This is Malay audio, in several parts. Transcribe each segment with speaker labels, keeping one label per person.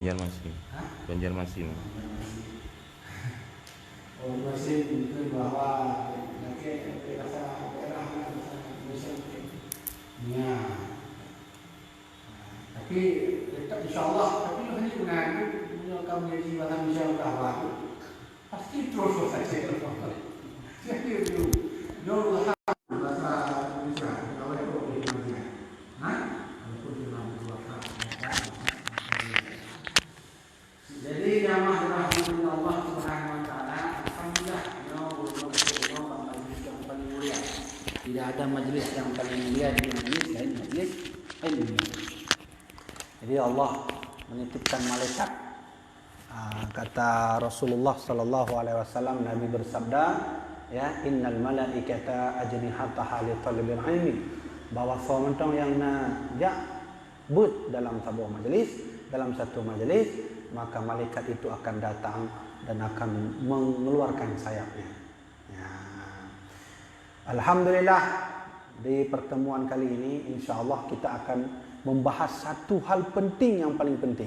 Speaker 1: Banjarmasin.
Speaker 2: Hah?
Speaker 1: Banjarmasin.
Speaker 2: Oh, masih itu bahwa laki rasa daerah bisa ya. Tapi insya Allah, tapi hanya mengaku menyokap menjadi bahan bisa utama pasti terus saja. Jadi itu jauh bahasa Indonesia kalau itu bagaimana? Hah? Walaupun cuma dua kata. Jadi nama Allah Subhanahu Wa Taala, alhamdulillah, majelis yang paling mulia. Tidak ada majelis yang paling mulia di majelis lain majelis ilmu. Jadi Allah menitipkan malaikat. Kata Rasulullah Sallallahu Alaihi Wasallam, Nabi bersabda, ya innal malaikata ajnihataha li talibil ilmi, bahwa seorang yang but dalam sebuah majelis, dalam satu majelis, maka malaikat itu akan datang dan akan mengeluarkan sayapnya. Ya. Alhamdulillah, di pertemuan kali ini insyaallah kita akan membahas satu hal penting yang paling penting,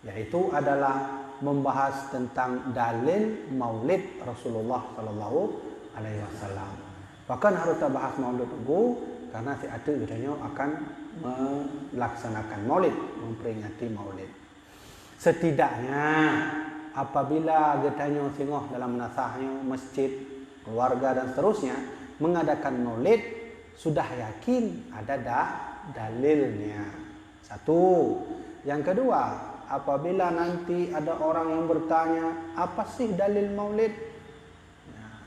Speaker 2: yaitu adalah membahas tentang dalil maulid Rasulullah Sallallahu Alaihi Wasallam. Bahkan harus kita bahas maulid dulu karena si atu katanya akan melaksanakan maulid, memperingati maulid. Setidaknya apabila katanya singoh dalam nasahnya masjid, keluarga dan seterusnya mengadakan maulid, sudah yakin ada dalilnya. Satu. Yang kedua, apabila nanti ada orang yang bertanya, apa sih dalil maulid?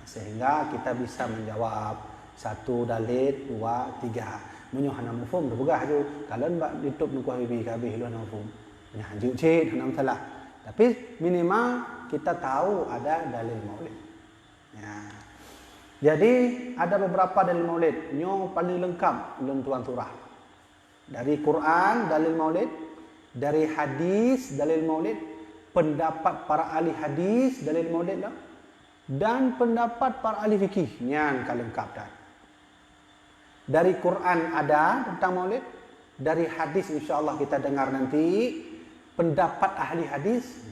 Speaker 2: Sehingga kita bisa menjawab satu dalil, dua, tiga. Menyo hana mufhum bergah ju. Kalau mbak YouTube nuku habibi kabeh lu hana mufhum. Ya juk cik hana salah. Tapi minimal kita tahu ada dalil maulid. Ya. Jadi ada beberapa dalil maulid. Nyo paling lengkap ulun tuan surah. Dari Quran dalil maulid, dari hadis dalil maulid, pendapat para ahli hadis dalil maulid lah, dan pendapat para ahli fikih yang lengkap dah. Dari Quran ada tentang maulid, dari hadis insyaallah kita dengar nanti pendapat ahli hadis.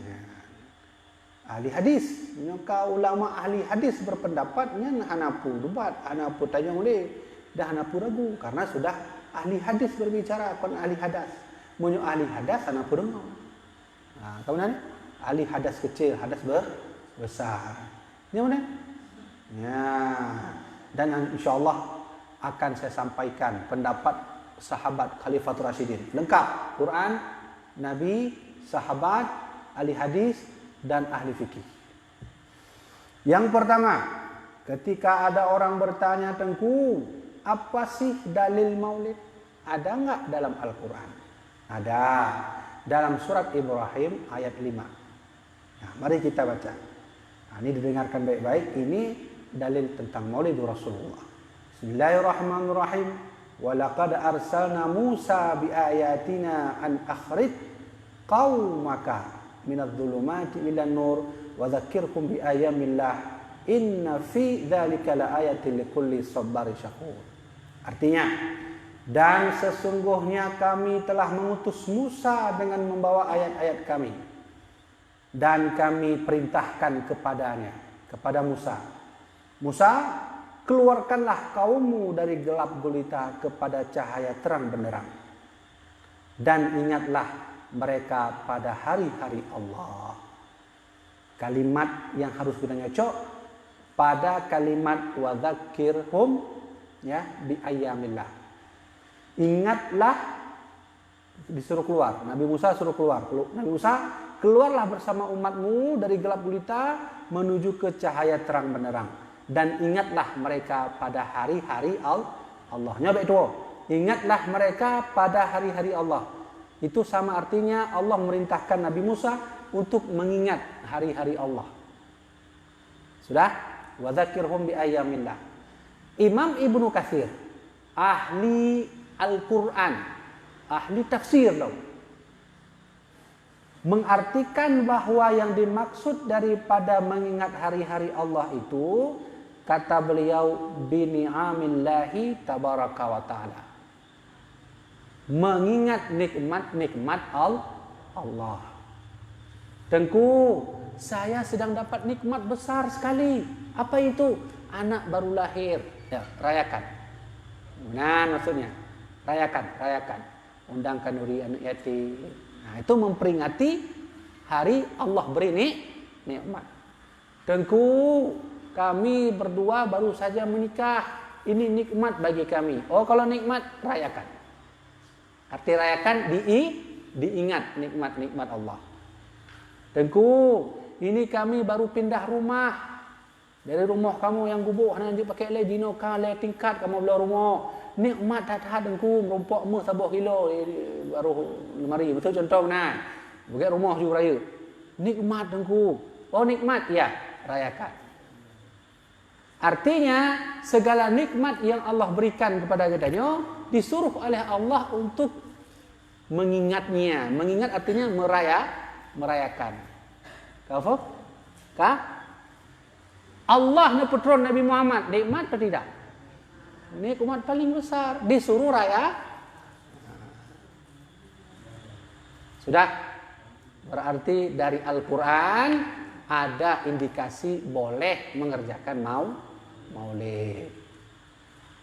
Speaker 2: Ahli hadis, nyaka ulama ahli hadis berpendapat nya hanapu debat, hanapu tanya oleh dah hanapu ragu karena sudah ahli hadis berbicara, bukan ahli hadas. Munyo ahli hadas hanapu dengar. Nah, kemudian ahli hadas kecil, hadas besar. Ini mana? Ya, dan insyaallah akan saya sampaikan pendapat sahabat Khalifatul Rasyidin. Lengkap, Quran, Nabi, sahabat, ahli hadis, dan ahli fikih. Yang pertama, ketika ada orang bertanya tengku, apa sih dalil maulid? Ada enggak dalam Al-Quran? Ada. Dalam surat Ibrahim ayat 5. Nah, mari kita baca. Nah, ini didengarkan baik-baik. Ini dalil tentang maulid Rasulullah. Bismillahirrahmanirrahim. Walaqad arsalna Musa biayatina an akhrij qaumaka minadh-dhulumati ilan nur wa dzakkirhum biayamillah inna fi dzalika laayatin likulli sabarin syakur. Artinya, dan sesungguhnya kami telah mengutus Musa dengan membawa ayat-ayat kami, dan kami perintahkan kepada Musa, keluarkanlah kaummu dari gelap gulita kepada cahaya terang benderang, dan ingatlah mereka pada hari-hari Allah. Kalimat yang harus kita nyocok pada kalimat wa dzakirhum ya bi ayyamillah. Ingatlah, disuruh keluar. Nabi Musa suruh keluar. Nabi Musa, keluarlah bersama umatmu dari gelap gulita menuju ke cahaya terang benderang, dan ingatlah mereka pada hari-hari Allah. Nyoba itu. Ingatlah mereka pada hari-hari Allah. Itu sama artinya Allah merintahkan Nabi Musa untuk mengingat hari-hari Allah. Sudah? Wa dzakirhum bi ayyamillah. Imam Ibnu Katsir, ahli Al-Quran, ahli tafsir dong, mengartikan bahwa yang dimaksud daripada mengingat hari-hari Allah itu, kata beliau, bini'amillahi tabaraka wa ta'ala, mengingat nikmat-nikmat Allah. Tengku, saya sedang dapat nikmat besar sekali. Apa itu? Anak baru lahir. Ya, rayakan. Nah, maksudnya rayakan. Undangkan uri anak yatim. Nah, itu memperingati hari Allah beri nikmat. Tengku, kami berdua baru saja menikah. Ini nikmat bagi kami. Oh, kalau nikmat, rayakan. Arti rayakan, diingat nikmat-nikmat Allah. Tengku, ini kami baru pindah rumah. Dari rumah kamu yang gubuk, nanti pakai le dino kale tingkat kamu belah rumah. Nikmat dah tengku, merompok mu sabah kilo baru lemari. Betul contoh nah. Pakai rumah juga raya. Nikmat tengku. Oh, nikmat ya, rayakan. Artinya segala nikmat yang Allah berikan kepada kitanya disuruh oleh Allah untuk mengingatnya. Mengingat artinya merayakan. Kau kah? Allah ni putron Nabi Muhammad nikmat atau tidak? Nikmat paling besar disuruh raya. Sudah? Berarti dari Al-Quran ada indikasi boleh mengerjakan maulid.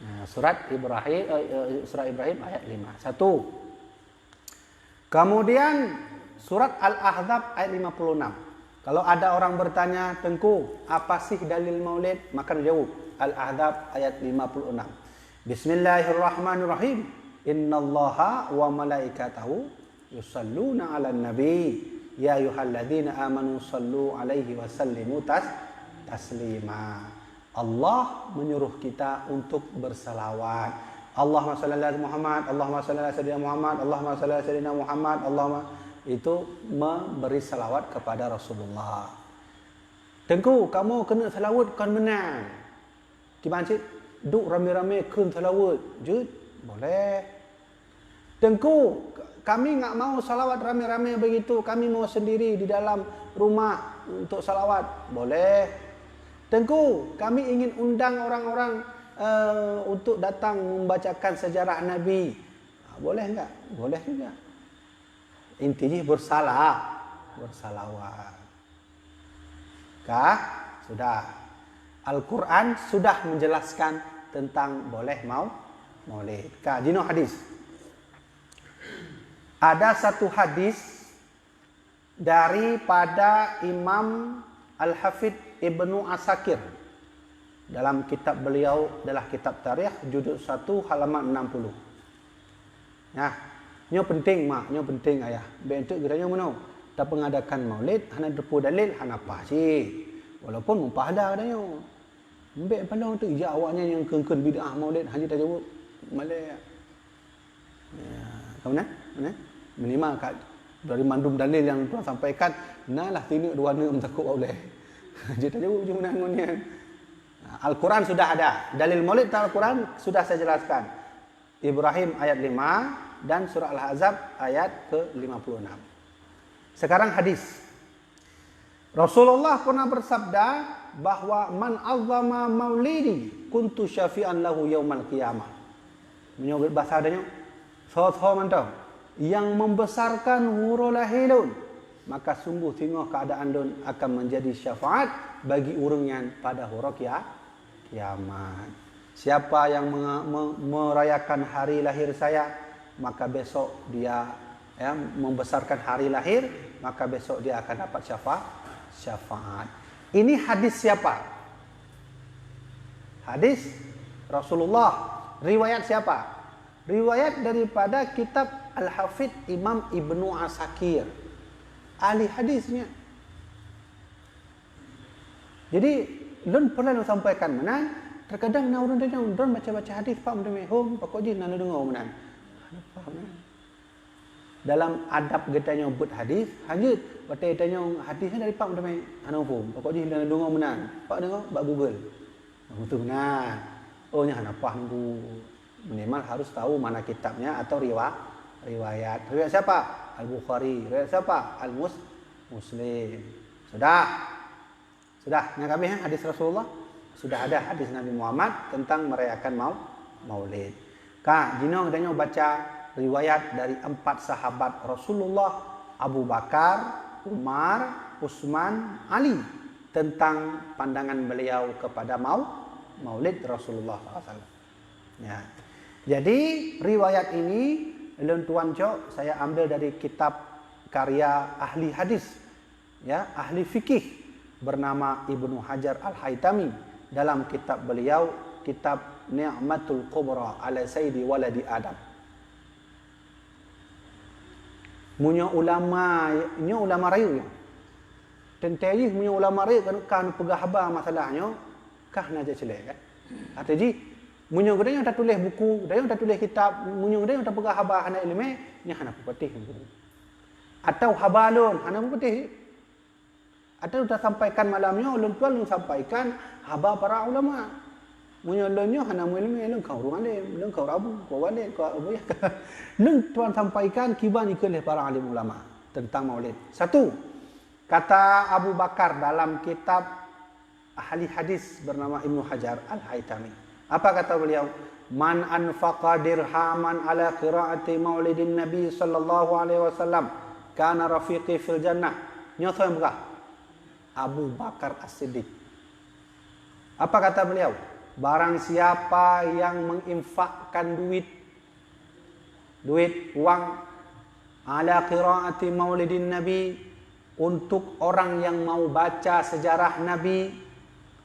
Speaker 2: Nah, surat Ibrahim ayat 5. 1. Kemudian surat Al-Ahzab ayat 56. Kalau ada orang bertanya, Tengku, apa sih dalil maulid? Maka jawab Al-Ahzab ayat 56. Bismillahirrahmanirrahim. Innallaha wa malaikatahu yusalluna 'alan nabi. Ya ayyuhalladzina amanu sallu 'alaihi wa sallimu taslima. Allah menyuruh kita untuk bersalawat. Allahumma shalli ala Muhammad, Allahumma shalli ala sayyidina Muhammad, Allahumma shalli ala sayyidina Muhammad, Allahumma itu memberi salawat kepada Rasulullah. Tengku, kamu kena salawat kan menang. Di masjid duk rame-rame kun salawat. Jud, boleh. Tengku, kami enggak mau salawat rame-rame begitu. Kami mau sendiri di dalam rumah untuk salawat. Boleh. Tengku, kami ingin undang orang-orang untuk datang membacakan sejarah Nabi. Boleh enggak? Boleh juga. Intinya bersalawat. Kah? Sudah. Al-Quran sudah menjelaskan tentang boleh maulid. Kah? Jino hadis. Ada satu hadis daripada Imam Al-Hafidh Ibnu Asakir. Dalam kitab beliau adalah kitab tarikh juzuk 1 halaman 60. Nah, nyo penting mak, nyo penting ayah. Bentuk kiranya mana? Tak pengadakan maulid, hana depu dalil, hana apa sih. Walaupun mumpahda katanya. Mbek pandang tu ija awaknya yang kengken bid'ah maulid, hanya tak jawab malai. Ya, kau mana? Minimal kat dari mandum dalil yang tuan sampaikan, nalah tini dua ne takut boleh. Hanya tak jawab je menangunnya. Al-Quran sudah ada. Dalil maulid Al-Quran sudah saya jelaskan. Ibrahim ayat 5 dan surah Al-Ahzab ayat ke-56. Sekarang hadis. Rasulullah pernah bersabda bahwa man azzama maulidi kuntu syafi'an lahu yaumal qiyamah. Menyebut bahasa adanya. So mantap. Yang membesarkan hurulahilun, maka sungguh tengok keadaan dun akan menjadi syafaat bagi urungan pada huruf kiamat. Siapa yang merayakan hari lahir saya, maka besok dia membesarkan hari lahir, maka besok dia akan dapat syafaat. Ini hadis siapa? Hadis Rasulullah. Riwayat siapa? Riwayat daripada kitab Al-Hafidh Imam Ibnu Asakir. Ahli hadisnya. Jadi, lun pernah sampaikan mana? Terkadang na orang baca-baca hadis pak mendeme home pak koji na dengar mana? Dalam adab kita nyebut hadis, hanya baca tanya hadisnya dari pak mendeme anu home. Pak koji na dengar mana? Pak dengar bak Google. Betul nah. Oh nya apa nunggu. Minimal harus tahu mana kitabnya atau riwayat. Riwayat siapa? Al-Bukhari. Riwayat siapa? Al-Muslim. Sudah. Yang kami hadis Rasulullah. Sudah ada hadis Nabi Muhammad tentang merayakan maulid. Kak, jino katanya baca riwayat dari 4 sahabat Rasulullah Abu Bakar, Umar, Utsman, Ali tentang pandangan beliau kepada Maulid Rasulullah SAW. Ya. Jadi riwayat ini tuan cok saya ambil dari kitab karya ahli hadis, ya, ahli fikih bernama Ibnu Hajar Al-Haytami dalam kitab beliau, kitab Ni'matul Kubra ala Sayyidi Waladi Adam. Munyo ulama rayu nya. Tenteli munyo ulama rayu kan pegah haba masalahnya kah naja celek kan. Artinya munyo gede yang tak tulis buku, dia yang tak tulis kitab, munyo gede yang tak pegah haba anak ilmu nya hana putih. Atau habalun hana putih. Atau sudah sampaikan malamnya ulun tuan yang sampaikan haba para ulama. Munyo lonyo hana ilmu leng kau ruang dia, leng kau rabu, kau wale, kau apa ya. Leng tuan sampaikan kiban oleh para alim ulama tentang Maulid. Satu, kata Abu Bakar dalam kitab ahli hadis bernama Ibnu Hajar Al-Haytami. Apa kata beliau? Man anfaqa dirhaman ala qiraati maulidin Nabi sallallahu alaihi wasallam kana rafiqi fil jannah. Nyoto yang buka? Abu Bakar As-Siddiq. Apa kata beliau? Barang siapa yang menginfakkan duit uang ala qiraati maulidin Nabi untuk orang yang mau baca sejarah Nabi,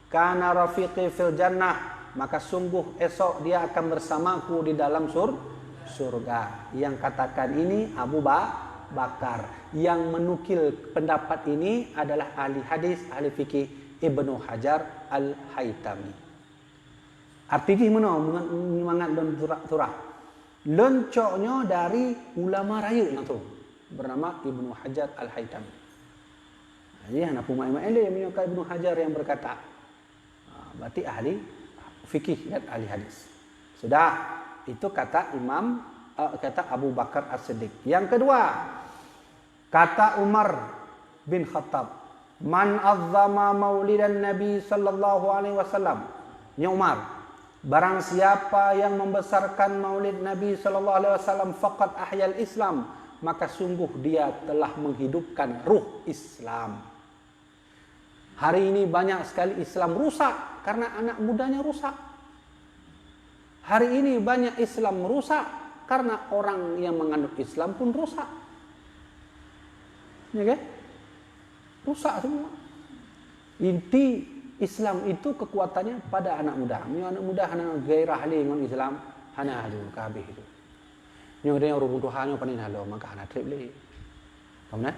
Speaker 2: kana rafiqi fil jannah, maka sungguh esok dia akan bersamaku di dalam surga. Yang katakan ini Abu Bakar. Yang menukil pendapat ini adalah ahli hadis, ahli fikih Ibnu Hajar Al-Haytami. Artinya mana mengat dan turah. Loncoknya dari ulama rayu yang tu bernama Ibnu Hajar Al-Haytami. Jadi anak pemain ele yang menyukai Ibnu Hajar yang berkata, berarti ahli fikih dan ahli hadis. Sudah, itu kata kata Abu Bakar As-Siddiq. Yang kedua, kata Umar bin Khattab, man azzama maulidan Nabi sallallahu alaihi wasallam. Ya Umar, barang siapa yang membesarkan maulid Nabi sallallahu alaihi wasallam faqad ahyal Islam, maka sungguh dia telah menghidupkan ruh Islam. Hari ini banyak sekali Islam rusak karena anak mudanya rusak. Hari ini banyak Islam rusak karena orang yang menganut Islam pun rusak. Ya kan? Rusak semua. Inti Islam itu kekuatannya pada anak muda. Anak muda hana gairah ahli dengan Islam, hana hadu kabeh itu. Yang dia runtuhannya panin halo maka hana trip le. Kamu nak?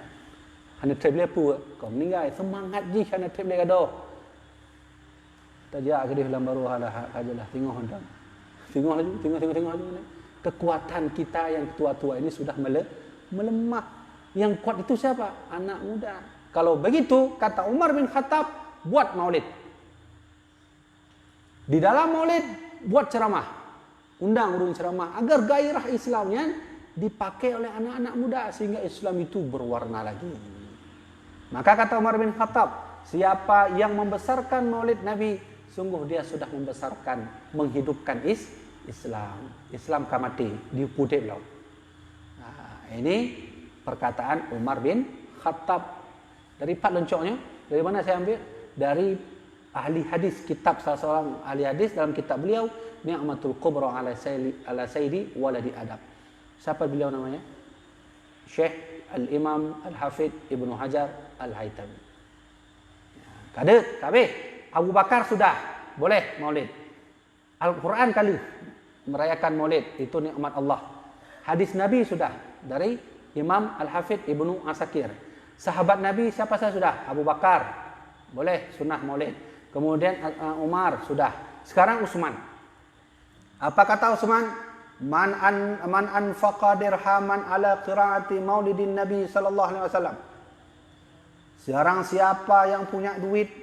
Speaker 2: Hana trip le pu, kau meninggal semangat ji hana trip le kado. Tajak ke di dalam baru ajalah tengok hendak. Tengok laju. Kekuatan kita yang tua-tua ini sudah melemah. Yang kuat itu siapa? Anak muda. Kalau begitu kata Umar bin Khattab, buat maulid. Di dalam maulid buat ceramah. Undang urun ceramah agar gairah Islamnya dipakai oleh anak-anak muda sehingga Islam itu berwarna lagi. Maka kata Umar bin Khattab, siapa yang membesarkan maulid Nabi, sungguh dia sudah membesarkan, menghidupkan Islam. Islam kamati di putih belau. Nah, ini perkataan Umar bin Khattab. Dari empat loncoknya, dari mana saya ambil? Dari ahli hadis, kitab salah seorang ahli hadis dalam kitab beliau Ni'matul Kubra ala Sayyidi Waladi Adam. Siapa beliau namanya? Syekh Al-Imam Al-Hafidh Ibnu Hajar Al-Haytami. Kadet, kabeh. Abu Bakar sudah boleh maulid. Al-Quran kali merayakan maulid, itu nikmat Allah. Hadis Nabi sudah dari Imam Al-Hafidh Ibnu Asakir. Sahabat Nabi siapa saja sudah? Abu Bakar boleh sunnah maulid. Kemudian Umar sudah. Sekarang Utsman. Apa kata Utsman? Man anfaqa dirhaman ala qiraati maulidin Nabi sallallahu alaihi wasallam. Sekarang siapa yang punya duit,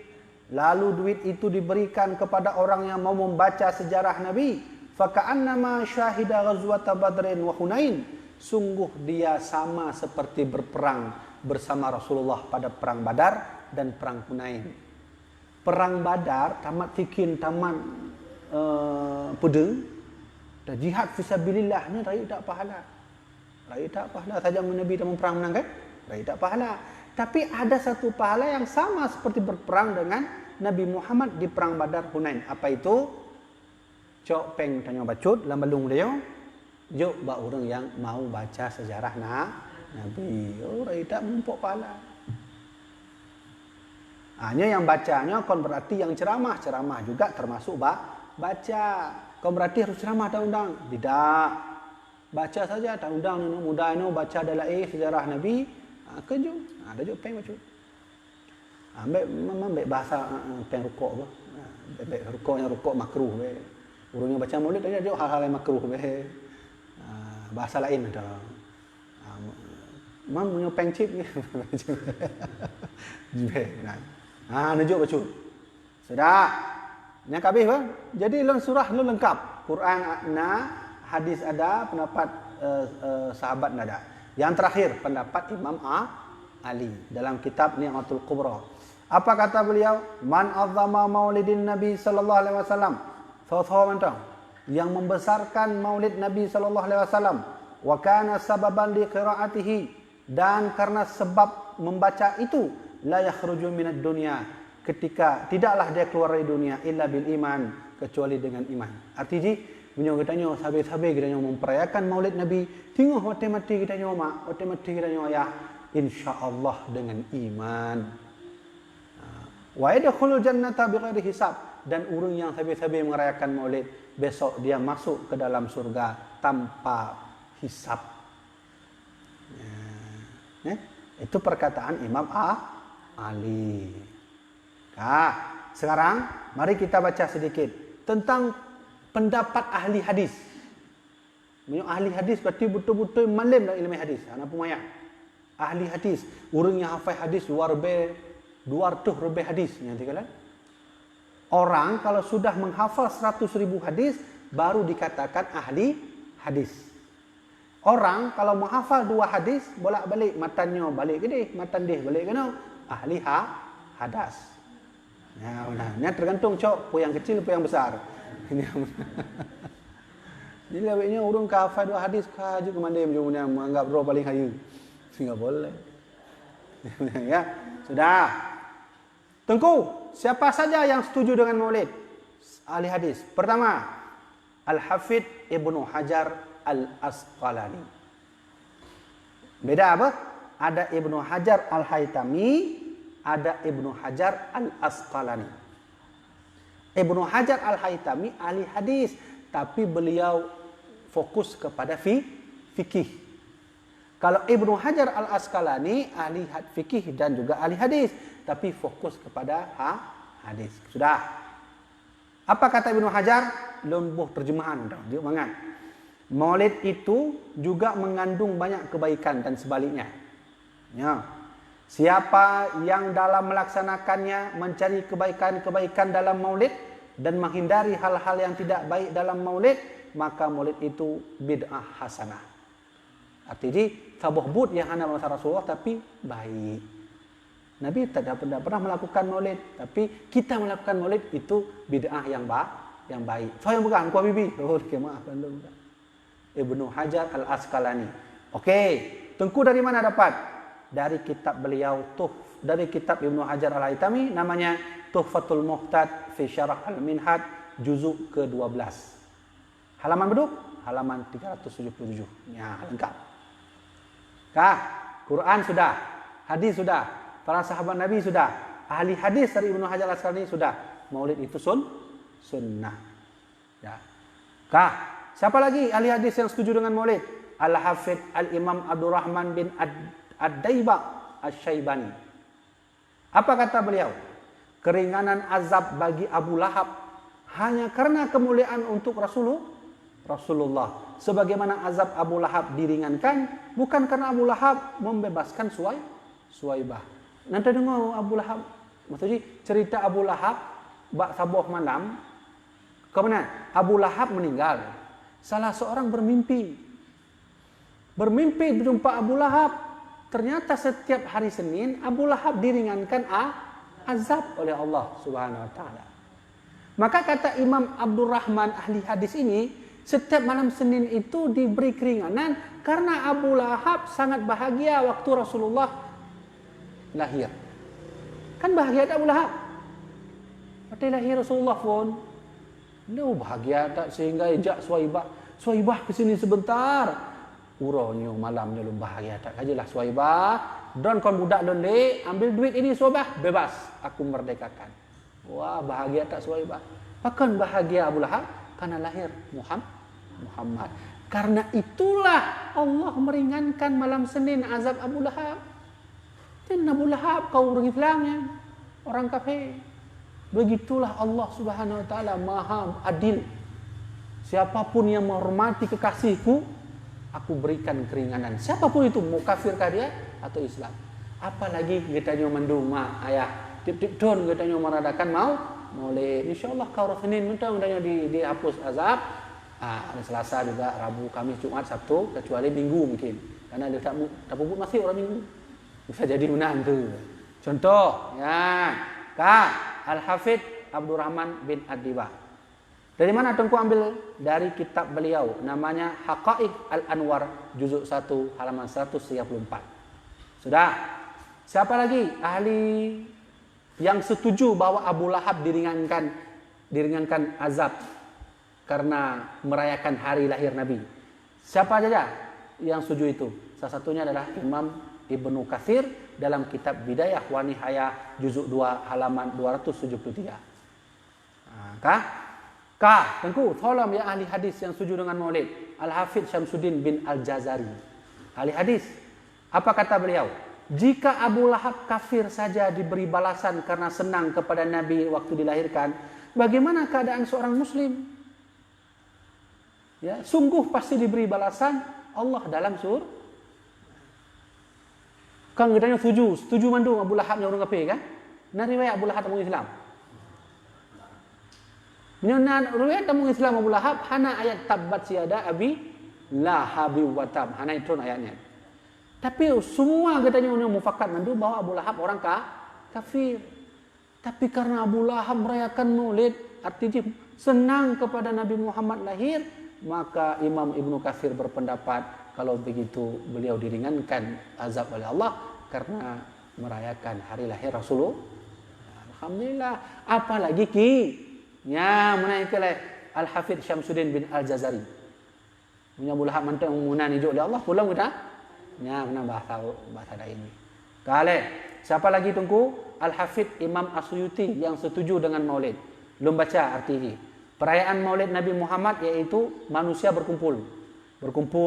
Speaker 2: lalu duit itu diberikan kepada orang yang mau membaca sejarah Nabi, faka'annama syahida ghazwata Badrin wa Hunain. Sungguh dia sama seperti berperang bersama Rasulullah pada perang Badar dan perang Hunain. Perang Badar tamat fikin, tamat pedeng, dan jihad fisabilillah ni rakyat tak pahala. Rakyat tak pahala saja Nabi tak perang menang kan? tak pahala. Tapi ada satu pahala yang sama seperti berperang dengan Nabi Muhammad di perang Badar Hunain. Apa itu? Cok peng tanya bacut dalam balung dia. Jok ba orang yang mau baca sejarah Nabi. Orang tak mumpuk pahala. Hanya yang bacanya kon berarti yang ceramah juga termasuk baca. Kon berarti harus ceramah tak undang. Tidak. Baca saja tak undang mudah baca adalah sejarah Nabi. Keju. Ada juga peng bacut. Ambil bahasa peng rukuk ke. Rukuk makruh be. Urungnya baca maulid ada juga hal-hal yang makruh be. Bahasa lain ada. Mam punya peng chip ni. Jibe. Nunjuk bacut. Sudah. Yang habis ba? Jadi lon surah lu lengkap. Quran ada, hadis ada, pendapat sahabat ada. Yang terakhir pendapat Imam Ali dalam kitab Ni'matul Kubra. Apa kata beliau? Man azzama maulidin Nabi sallallahu alaihi wasallam. Yang membesarkan maulid Nabi sallallahu alaihi wasallam wa kana sababan li qiraatihi, dan karena sebab membaca itu la yakhruju minad dunya, ketika tidaklah dia keluar dari dunia illa bil iman, kecuali dengan iman. Artinya Bunyo kita nyo sabi-sabi kita nyo memperayakan maulid Nabi, tengok hotel mati kita nyo mak, hotel mati kita nyo ya, insyaallah dengan iman. Wa yadkhulul jannata bighairi hisab, dan orang yang sabi-sabi merayakan maulid besok dia masuk ke dalam surga tanpa hisab. Itu perkataan Imam Ali. Sekarang mari kita baca sedikit tentang pendapat ahli hadis. Ahli hadis berarti betul-betul malam dalam ilmu hadis. Anak pemaya. Ahli hadis, orang yang hafal hadis luar biasa 200 lebih hadis. Nanti kalian. Orang kalau sudah menghafal 100.000 hadis baru dikatakan ahli hadis. Orang kalau menghafal 2 hadis bolak-balik matannya balik ke dia, matan dia balik ke no, ahli hadas. Nah, tergantung cok, pu yang kecil pu yang besar. Jadi lebihnya urung kafir 2 hadis kaju ke mandai macam menganggap roh paling hayu. Enggak boleh. Ya, sudah. Tengku, siapa saja yang setuju dengan maulid? Ahli hadis. Pertama, Al-Hafidh Ibnu Hajar Al-Asqalani. Beda apa? Ada Ibnu Hajar Al-Haytami, ada Ibnu Hajar Al-Asqalani. Ibnu Hajar Al-Haytami ahli hadis, tapi beliau fokus kepada fikih. Kalau Ibnu Hajar Al-Asqalani ahli fikih dan juga ahli hadis, tapi fokus kepada hadis. Sudah. Apa kata Ibnu Hajar? Lembuh terjemahan dah. Dia mangat. Maulid itu juga mengandung banyak kebaikan dan sebaliknya. Ya. Siapa yang dalam melaksanakannya mencari kebaikan-kebaikan dalam maulid dan menghindari hal-hal yang tidak baik dalam maulid, maka maulid itu bid'ah hasanah. Artinya sabuh bud yang ana masa Rasulullah tapi baik. Nabi tidak pernah melakukan maulid, tapi kita melakukan maulid itu bid'ah yang baik. Saya bukan ku bibi. Oh, maaf anda bukan. Ibnu Hajar Al-Asqalani. Okey, tengku dari mana dapat? Dari kitab beliau dari kitab Ibnu Hajar Al-Haytami namanya Tuhfatul Muhtad fi Syarah Al-Minhaj juzuk ke-12. Halaman beduk? Halaman 377. Ya, lengkap. Quran sudah, hadis sudah, para sahabat Nabi sudah, ahli hadis dari Ibnu Hajar Al-Asqalani sudah. Maulid itu sunnah. Ya. Siapa lagi ahli hadis yang setuju dengan maulid? Al-Hafidh Al-Imam Abdurrahman bin Ad-Daibah Asy-Syaibani. Apa kata beliau? Keringanan azab bagi Abu Lahab hanya karena kemuliaan untuk Rasulullah. Sebagaimana azab Abu Lahab diringankan bukan karena Abu Lahab membebaskan Suwaibah. Nanti dengar Abu Lahab, maksudnya cerita Abu Lahab bak sabuh malam. Kemudian Abu Lahab meninggal. Salah seorang bermimpi berjumpa Abu Lahab. Ternyata setiap hari Senin Abu Lahab diringankan azab oleh Allah Subhanahu wa taala. Maka kata Imam Abdurrahman ahli hadis ini, setiap malam Senin itu diberi keringanan karena Abu Lahab sangat bahagia waktu Rasulullah lahir. Kan bahagia tak Abu Lahab? Parti lahir Rasulullah pun. Lu bahagia tak sehingga ejak Suhaibah. Suhaibah ke sini sebentar. Uronyo malamnya lu bahagia tak. Kajilah Suhaibah. Dan kon budak lelek, ambil duit ini Suhaibah, bebas. Aku merdekakan. Wah, bahagia tak Suhaibah? Bahkan bahagia Abu Lahab karena lahir Muhammad. Karena itulah Allah meringankan malam Senin azab Abu Lahab. Dan Abu Lahab kau orang Islamnya, orang kafir. Begitulah Allah Subhanahu wa taala Maha adil. Siapapun yang menghormati kekasihku, aku berikan keringanan. Siapapun itu, mau kafirkah dia atau Islam. Apalagi katanya menduma ayah tip-tip don katanya meradakan maulid. Insyaallah kau hari Senin mudah-mudahan dihapus azab. Hari Selasa juga, Rabu, Kamis, Jumat, Sabtu, kecuali Minggu mungkin. Karena dia tak puput masih orang Minggu. Bisa jadi menantu. Contoh, ya, Al-Hafidh Abdurrahman bin Ad-Diba. Dari mana Tengku ambil? Dari kitab beliau, namanya Haqaiq Al-Anwar, juzuk 1, halaman 134. Sudah. Siapa lagi ahli yang setuju bahwa Abu Lahab diringankan azab karena merayakan hari lahir Nabi? Siapa saja yang setuju itu? Salah satunya adalah Imam Ibnu Katsir dalam kitab Bidayah wa Nihayah juzuk 2 halaman 273. Tengku, tolong ya ahli hadis yang setuju dengan Maulid. Al-Hafidh Syamsuddin bin Al-Jazari. Ahli hadis. Apa kata beliau? Jika Abu Lahab kafir saja diberi balasan karena senang kepada Nabi waktu dilahirkan, bagaimana keadaan seorang muslim? Ya, sungguh pasti diberi balasan Allah dalam surga. Kan katanya setuju mandung Abu Lahab yang orang kafir kan? Nah riwayat Abu Lahab orang Islam. Menyenang riwayat orang Islam Abu Lahab hana ayat tabbat siada abi lahabi wa tab. Hana itu ayatnya. Tapi semua katanya orang mufakat mandung bahwa Abu Lahab orang kafir. Tapi karena Abu Lahab merayakan Maulid, artinya senang kepada Nabi Muhammad lahir, maka Imam Ibnu Katsir berpendapat kalau begitu beliau diringankan azab oleh Allah karena merayakan hari lahir Rasulullah. Alhamdulillah. Apalagi ya menaikkan Al-Hafidh Syamsuddin bin Al-Jazari. Punya Abu Lahab mantap umunan hidup oleh Allah pulang kita. Ya benar bahasa lain. Kale, siapa lagi Tengku? Al-Hafidh Imam As-Suyuti yang setuju dengan Maulid. Belum baca artinya. Perayaan Maulid Nabi Muhammad yaitu manusia berkumpul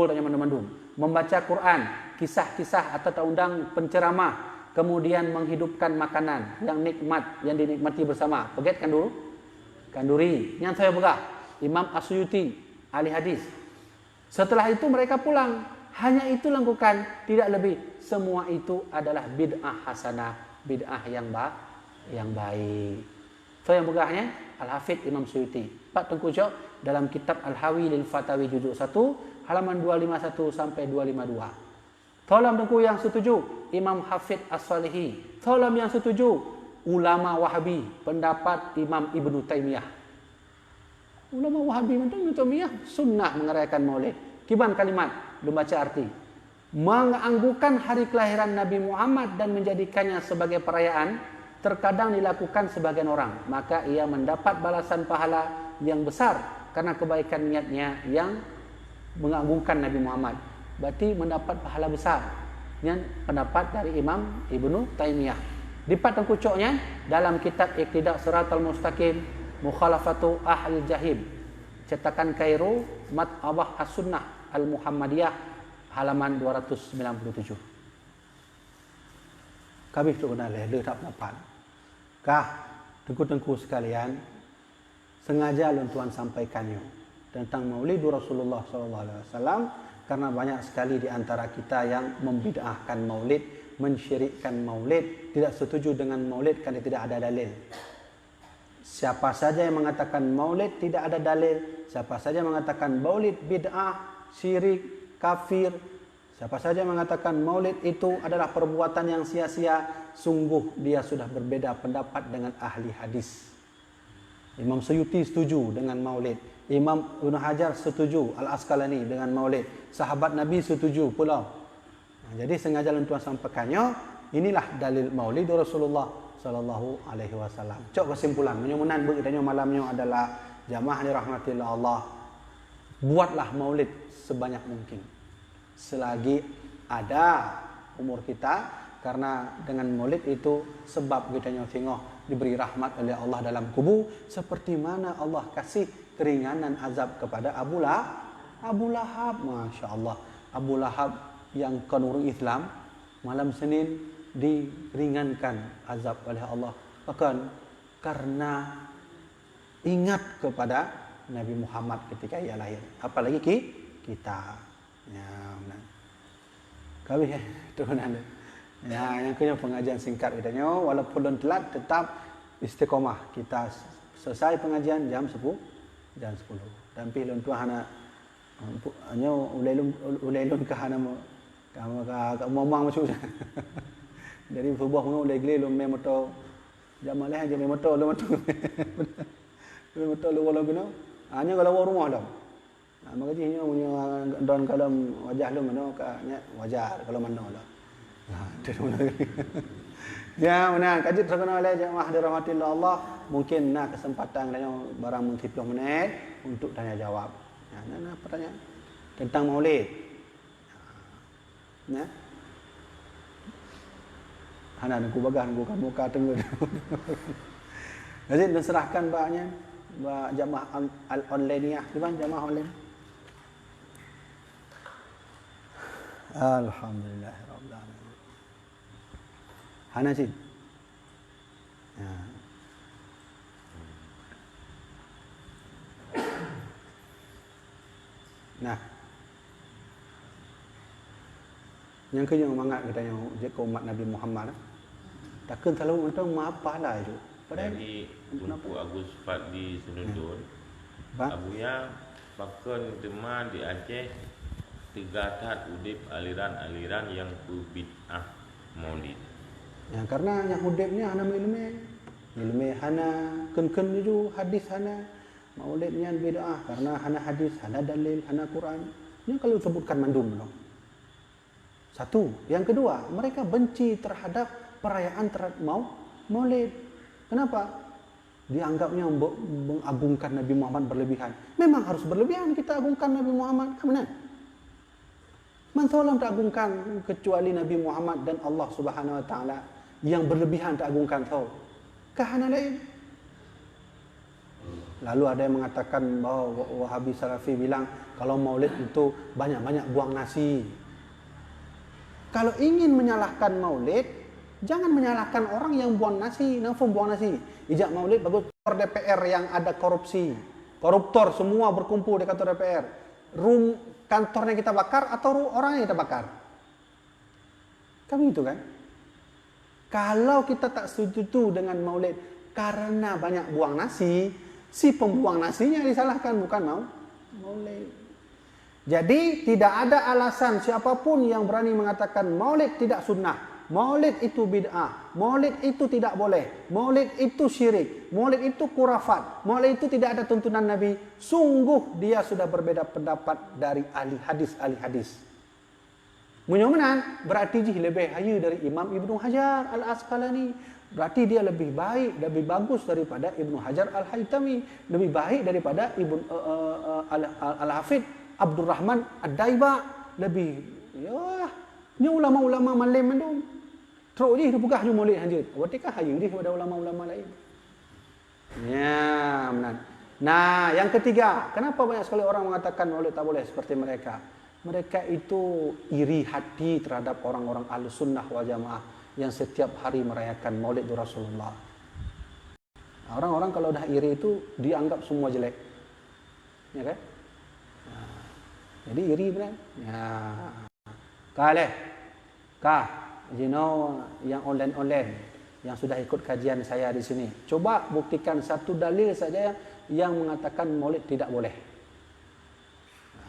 Speaker 2: dengan mandum-mandum, membaca Quran, kisah-kisah atau undang penceramah, kemudian menghidupkan makanan yang nikmat yang dinikmati bersama. Pegetkan dulu. Kanduri. Yang saya pegang Imam As-Suyuti, ahli hadis. Setelah itu mereka pulang. Hanya itu lakukan, tidak lebih. Semua itu adalah bid'ah hasanah, bid'ah yang baik. So yang pegahnya Al-Hafidh Imam Suyuti. Pak Tengku Jok dalam kitab Al-Hawi lil Fatawi juzuk 1 halaman 251 sampai 252. Tolong Tengku yang setuju Imam Hafidh As-Salihi. Tolong yang setuju ulama Wahabi, pendapat Imam Ibnu Taimiyah. Ulama Wahabi Ibnu Taimiyah sunnah mengerayakan Maulid. Kiban kalimat belum baca arti. Menganggukkan hari kelahiran Nabi Muhammad dan menjadikannya sebagai perayaan terkadang dilakukan sebagian orang, maka ia mendapat balasan pahala yang besar karena kebaikan niatnya yang mengagungkan Nabi Muhammad. Berarti mendapat pahala besar. Yang pendapat dari Imam Ibnu Taimiyah. Di part kucuknya dalam kitab Iqtida' Shiratal Mustaqim Mukhalafatu Ahli Jahim, cetakan Kairo, Mat'abah As-Sunnah Al-Muhammadiyah halaman 297. Kami tu kenal le tak pendapat. Tengku-tengku sekalian, sengaja tuan sampaikannya tentang Maulid Rasulullah SAW karena banyak sekali di antara kita yang membid'ahkan Maulid, mensyirikkan Maulid, tidak setuju dengan Maulid karena tidak ada dalil. Siapa saja yang mengatakan Maulid tidak ada dalil, siapa saja mengatakan Maulid bid'ah, syirik, kafir, siapa saja mengatakan Maulid itu adalah perbuatan yang sia-sia, sungguh dia sudah berbeda pendapat dengan ahli hadis. Imam Suyuti setuju dengan Maulid, Imam Ibnu Hajar setuju, Al-Asqalani dengan Maulid, sahabat Nabi setuju pula. Jadi sengaja tuan sampaikannya Inilah dalil Maulid Rasulullah sallallahu alaihi wasallam. Cok kesimpulan, menyomunan begitu malamnya adalah jamaah dirahmatillah Allah. Buatlah Maulid sebanyak mungkin. Selagi ada umur kita, karena dengan Maulid itu sebab kita tengok diberi rahmat oleh Allah dalam kubur, seperti mana Allah kasih keringanan azab kepada Abu Lahab. Masya Allah, Abu Lahab yang kan orang Islam, malam Senin diringankan azab oleh Allah. Bahkan karena ingat kepada Nabi Muhammad ketika ia lahir. Apalagi kita. Ya, benar. Kami turunan. Ya, yang kedua pengajian singkat katanya, walaupun telat tetap istiqomah. Kita selesai pengajian jam 10. Dan pilih tuan hana hanya ulelun ke hana mau macam dari sebuah mengu ulai gele lum memoto jam malih aja memoto lu kalau guna hanya kalau rumah dah. Nah, makanya punya don kalau wajah lu mana kanya wajar kalau mana lah. Nah, ya, benar. Kaji terkena oleh jemaah dirahmatillah Allah. Mungkin nak kesempatan tanya barang mungkin 10 menit untuk tanya jawab. Ya, nah pertanyaan tentang Maulid. Nah. Hana aku bagah aku kamu muka tengah. Jadi diserahkan baknya bak jamaah online ni ah. Di mana jamaah online? Alhamdulillahirabbil alamin. Hana sih. Ya. Nah. Yang kedua mangat katanya jika umat Nabi Muhammad. Takkan selalu macam apa lah itu.
Speaker 1: Dari Tunku Agus Fadli Senudun, Abuya pakon teman di Aceh tegatat udip aliran-aliran yang bid'ah Maulid.
Speaker 2: Ya, karena yang udipnya hana ilmu hana ken itu hadis hana Maulidnya bid'ah karena hana hadis, hana dalil, hana Quran. Ini kalau sebutkan mandum dong. Satu, yang kedua, mereka benci terhadap perayaan terhadap Maulid. Kenapa? Dianggapnya mengagungkan Nabi Muhammad berlebihan. Memang harus berlebihan kita agungkan Nabi Muhammad. Benar? Mansolam tak agungkan kecuali Nabi Muhammad dan Allah Subhanahu Wa Taala yang berlebihan tak agungkan tahu. Kahana lain. Lalu ada yang mengatakan bahawa Wahabi Salafi bilang kalau Maulid itu banyak-banyak buang nasi. Kalau ingin menyalahkan Maulid, jangan menyalahkan orang yang buang nasi. Kenapa buang nasi? Ijak Maulid bagus DPR yang ada korupsi. Koruptor semua berkumpul di kantor DPR. Kantornya kita bakar atau orangnya kita bakar? Kami itu kan. Kalau kita tak setuju dengan Maulid karena banyak buang nasi, si pembuang nasinya disalahkan, bukan Maulid. Jadi tidak ada alasan siapapun yang berani mengatakan Maulid tidak sunnah, Maulid itu bid'ah, Maulid itu tidak boleh, Maulid itu syirik, Maulid itu khurafat, Maulid itu tidak ada tuntunan Nabi. Sungguh dia sudah berbeda pendapat dari ahli hadis. Menyomenan berarti dia lebih hayu dari Imam Ibnu Hajar Al-Asqalani. Berarti dia lebih baik, lebih bagus daripada Ibnu Hajar Al-Haytami, lebih baik daripada Ibnu Al-Hafidh Abdurrahman Ad-Daiba, lebih ya ni ulama-ulama malam itu teruk je bukan hanya Maulid saja. Berarti kan hayu dia kepada ulama-ulama lain. Ya, benar. Nah, yang ketiga, kenapa banyak sekali orang mengatakan Maulid tak boleh seperti mereka? Mereka itu iri hati terhadap orang-orang Ahlus Sunnah wal Jamaah yang setiap hari merayakan Maulid Rasulullah. Orang-orang kalau dah iri itu dianggap semua jelek. Ya kan? Jadi iri benar. Ya. You know yang online yang sudah ikut kajian saya di sini. Coba buktikan satu dalil saja yang mengatakan Maulid tidak boleh.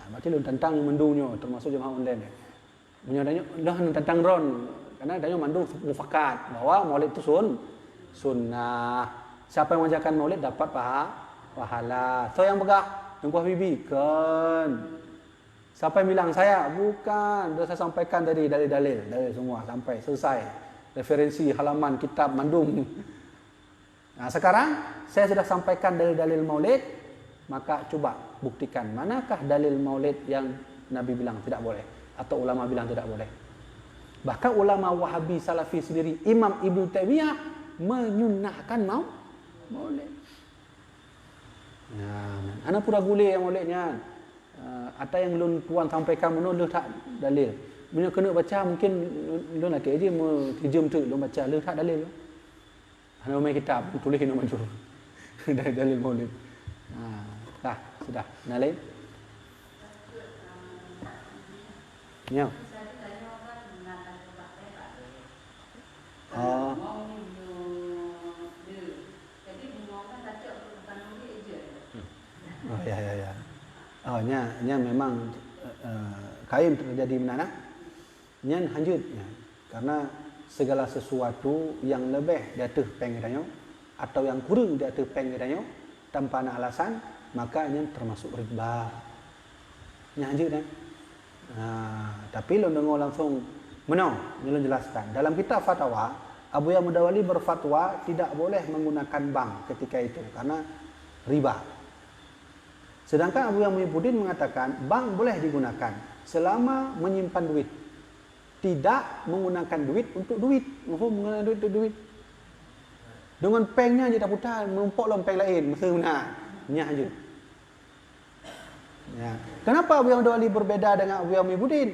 Speaker 2: Berarti lu tentang mendunya termasuk jemaah online. Menyadanya dah tentang ron karena adanya mandu mufakat bahwa Maulid itu sunnah. Siapa yang mengerjakan Maulid dapat pahala. So yang begah Tengku Habibie kan. Siapa yang bilang saya? Bukan. Sudah saya sampaikan tadi dalil semua sampai selesai. referensi halaman kitab mandum. Nah, sekarang saya sudah sampaikan dalil-dalil maulid, maka coba buktikan manakah dalil maulid yang Nabi bilang tidak boleh atau ulama bilang tidak boleh. Bahkan ulama Wahabi Salafi sendiri, Imam Ibnu Taimiyah menyunnahkan maulid. Nah, ana pura gule yang maulidnya. Ada yang lun tuan sampaikan menurut lu tak dalil. Bila kena baca mungkin lu nak aja mu hijum tu lu baca lu tak dalil. Ana mai kitab tulis ini maju. Dari dalil maulid. Dah, sudah. Nah lain. Ya. Oh. Oh ya. Oh nya memang kain terjadi menana. Nya lanjutnya. Karena segala sesuatu yang lebih di atas pengiranya atau yang kurang di atas pengiranya tanpa ada alasan, maka nya termasuk riba. Nya lanjutnya. Tapi lo dengar langsung menang, nyelon jelaskan. Dalam kitab fatwa, Abu Yahya Mudawali berfatwa tidak boleh menggunakan bank ketika itu karena riba. Sedangkan Abu Yahya Muhyiddin mengatakan bank boleh digunakan selama menyimpan duit. Tidak menggunakan duit untuk duit. Menggunakan duit untuk duit. Dengan pengnya je tak putar, menumpuk lompeng lain, mesti benar. Nyah je. Ya. Kenapa Abu Yahya Mudawali berbeda dengan Abu Yahya Muhyiddin?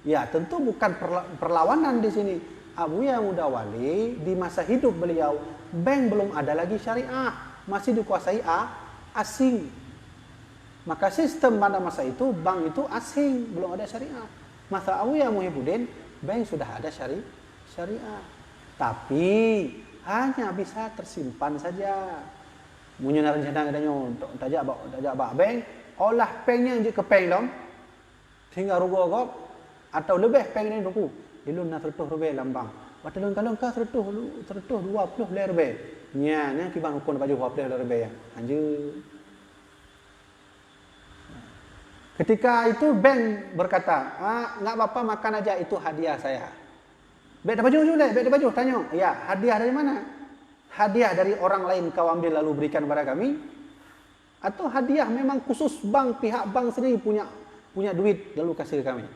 Speaker 2: Ya, tentu bukan perlawanan di sini. Abu Yahya Mudawali di masa hidup beliau, bank belum ada lagi syariah, masih dikuasai asing. Maka sistem pada masa itu bank itu asing, belum ada syariah. Masa Abu Yahya Muhyiddin, bank sudah ada syariah. Tapi hanya bisa tersimpan saja. Munyo rencana katanya tajak bak bank, olah pengnya je ke peng long. Hingga rugo gop atau lebih peng ni ruku. Dilun na 100 lebih lambang. Batalun kalau ka 100 20 lebih. Nya nya kibang ukun baju 20 lebih ya. Anjir. Ketika itu bank berkata, enggak apa-apa makan aja, itu hadiah saya. Bek ada baju juga, bek ada baju, tanya. Ya, hadiah dari mana? Hadiah dari orang lain kau ambil lalu berikan kepada kami? Atau hadiah memang khusus bank, pihak bank sendiri punya duit lalu kasih ke kami?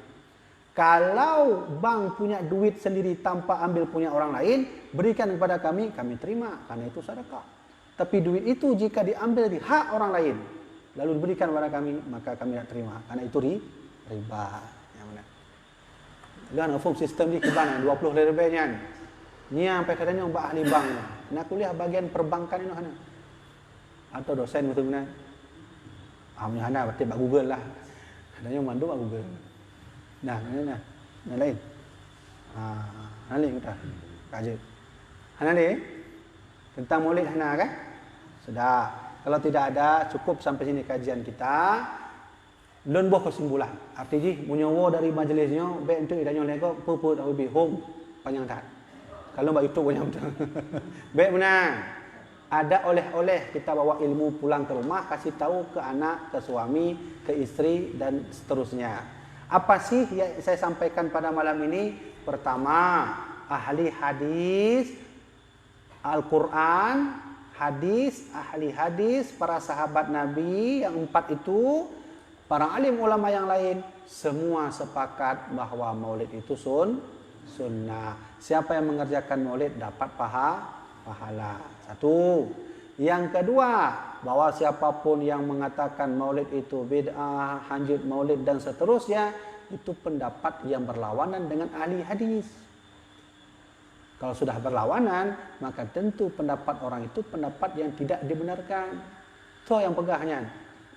Speaker 2: Kalau bank punya duit sendiri tanpa ambil punya orang lain, berikan kepada kami terima, karena itu sedekah. Tapi duit itu jika diambil di hak orang lain, lalu diberikan kepada kami, maka kami tidak terima, karena itu riba. Yang mana? Dan form sistem di kibana 20 lebihnya. Ni yang katanya mbak ahli bank. Nak kuliah bagian perbankan ini mana? Atau dosen betul benar. Punya hana berarti bak Google lah. Katanya mandu bak Google. Nah lain. Nanti kita kaji. Nanti tentang maulid hana kan? Sudah. Kalau tidak ada, cukup sampai sini kajian kita. Lun boh kesimpulan. Artinya menyowo dari majelisnya, baik untuk idanya lego puput au bi home panjang tak. Kalau mbak YouTube banyak betul. Baik benar. Ada oleh-oleh kita bawa ilmu pulang ke rumah, kasih tahu ke anak, ke suami, ke istri dan seterusnya. Apa sih yang saya sampaikan pada malam ini? Pertama, ahli hadis, Al-Quran, hadis, ahli hadis, para sahabat Nabi yang 4 itu, para alim ulama yang lain, semua sepakat bahwa maulid itu sunnah. Siapa yang mengerjakan maulid dapat pahala. Satu. Yang kedua, bahwa siapapun yang mengatakan maulid itu bid'ah, hanjut maulid dan seterusnya, itu pendapat yang berlawanan dengan ahli hadis. Kalau sudah berlawanan, maka tentu pendapat orang itu pendapat yang tidak dibenarkan. So yang pegahnya,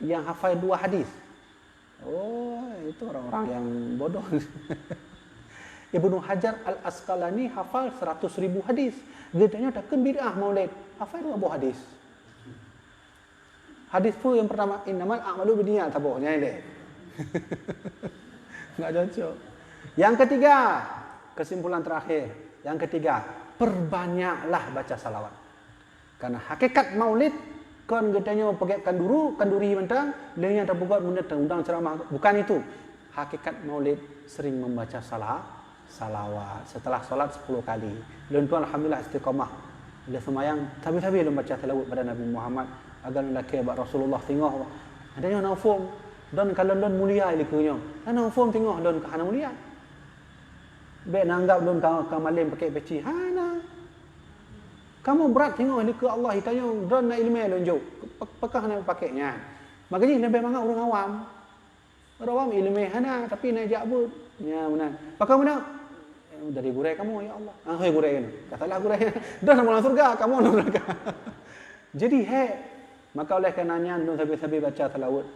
Speaker 2: yang hafal 2 hadis. Oh, itu orang-orang yang bodoh. Ibnu Hajar Al-Asqalani hafal 100.000 hadis. Gedanya takkan bid'ah maulid. Hafal 2 hadis. Hadis tu yang pertama, innamal a'malu binniyat, taboknya ini. Enggak cocok. Yang ketiga, kesimpulan terakhir. Yang ketiga, perbanyaklah baca salawat. Karena hakikat maulid kan gedanya pakai kanduri mentang, dengan terbuat undang ceramah. Bukan itu. Hakikat maulid sering membaca salawat. Setelah solat 10 kali. Lun tuan alhamdulillah istiqamah. Bila semayang, tabi-tabi lun baca tilawat pada Nabi Muhammad agar lelaki bak Rasulullah tengok. Adanya naufum. Dan kalau lun mulia ilikunya. Dan naufum tengok lun kahana mulia. Baik nanggap lun kamalim pakai peci. Hana. Kamu berat tengok iliku Allah ditanya dan nak ilmu lun jauh. Pakah nak pakainya. Makanya Nabi mangak orang awam. Orang awam ilmu hana tapi nak jak but. Ya benar. Pakah mana? Dari gurai kamu ya Allah. Ah hei gurai kan. Katalah gurai. Dah nak masuk surga, kamu nak surga. Jadi maka oleh karenanya nun sabi-sabi baca tilawat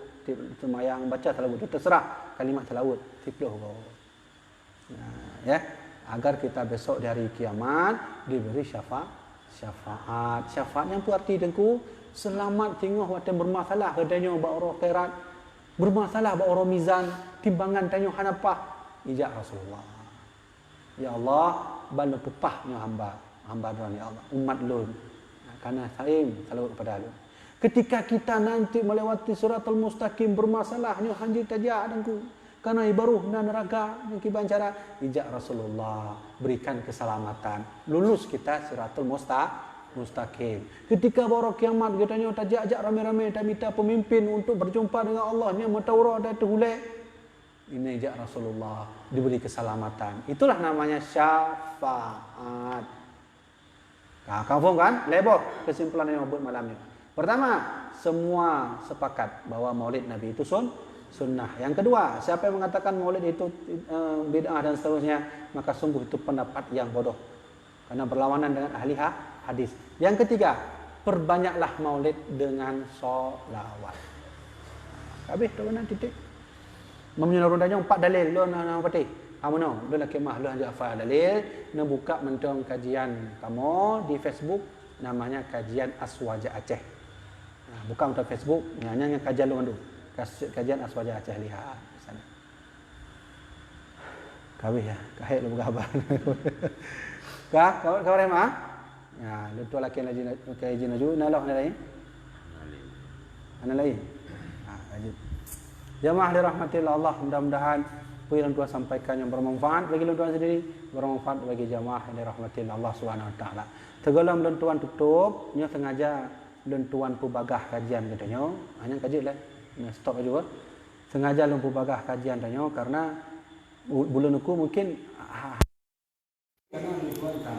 Speaker 2: semayang baca tilawat itu terserah kalimat tilawat tiploh bawah. Ya, agar kita besok di hari kiamat diberi syafaat. Syafaat yang tu arti dengku selamat tengok waktu bermasalah kedanya ba orang akhirat. Bermasalah ba orang mizan timbangan tanya hanapah ijak Rasulullah. Ya Allah, bala pupahnya hamba don ya Allah, umat lun. Karena saim salawat kepada lun. Ketika kita nanti melewati suratul mustaqim bermasalahnya hanji tajak dengku. Karena ibaruh na neraka yang kibancara ijak Rasulullah berikan keselamatan. Lulus kita suratul mustaqim. Ketika baru kiamat katanya tajak-ajak ramai-ramai tak minta pemimpin untuk berjumpa dengan Allah nya mutaurah dan terhulai. Ini ijak Rasulullah diberi keselamatan. Itulah namanya syafaat. Nah, kamu faham kan? Lebih kesimpulan yang buat malam ini. Pertama, semua sepakat bahwa Maulid Nabi itu sunnah. Yang kedua, siapa yang mengatakan Maulid itu bid'ah dan seterusnya, maka sungguh itu pendapat yang bodoh. Karena berlawanan dengan ahli hadis. Yang ketiga, perbanyaklah Maulid dengan sholawat. Habis tu benar titik. Menyuruh tanya 4 dalil lu nak pati. Kamu no, lu nak kemah lu anjak hafal dalil, nak buka mentong kajian kamu di Facebook namanya kajian Aswaja Aceh. Nah, buka untuk Facebook, hanya kajian lu andu. Kajian Aswaja Aceh lihat di sana. Kawih ya, kahek lu berkabar. Kau remah? Ya, lu tu laki lagi kajian aju, nalah lain. Ana lain. Ah, lanjut. Jamaah dirahmatillah Allah, mudah-mudahan apa yang Tuhan sampaikan yang bermanfaat bagi Tuhan sendiri, bermanfaat bagi jamaah yang dirahmatillah Allah Subhanahu wa taala. Tegalam Tuhan tutup, nya sengaja Tuhan pu bagah kajian katanya, hanya kaji lah. Stop aja. Sengaja pu bagah kajian katanya karena bulan aku mungkin karena Tuhan tak